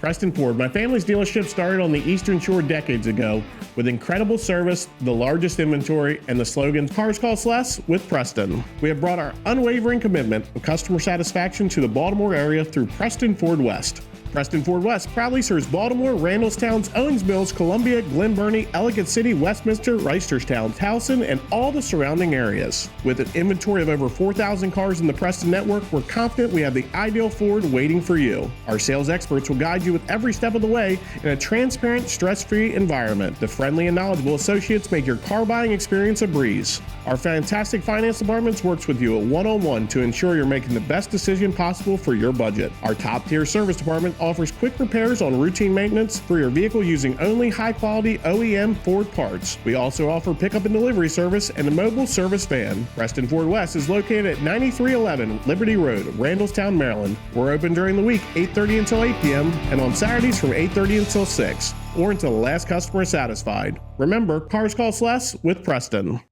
Preston Ford, my family's dealership started on the Eastern Shore decades ago with incredible service, the largest inventory, and the slogan, "Cars cost less with Preston." We have brought our unwavering commitment of customer satisfaction to the Baltimore area through Preston Ford West. Preston Ford West proudly serves Baltimore, Randallstown, Owings Mills, Columbia, Glen Burnie, Ellicott City, Westminster, Reisterstown, Towson, and all the surrounding areas. With an inventory of over 4,000 cars in the Preston network, we're confident we have the ideal Ford waiting for you. Our sales experts will guide you with every step of the way in a transparent, stress-free environment. The friendly and knowledgeable associates make your car buying experience a breeze. Our fantastic finance department works with you one-on-one to ensure you're making the best decision possible for your budget. Our top-tier service department offers quick repairs on routine maintenance for your vehicle using only high-quality OEM Ford parts. We also offer pickup and delivery service and a mobile service van. Preston Ford West is located at 9311 Liberty Road, Randallstown, Maryland. We're open during the week 8:30 until 8 p.m. and on Saturdays from 8:30 until 6 or until the last customer is satisfied. Remember, cars cost less with Preston.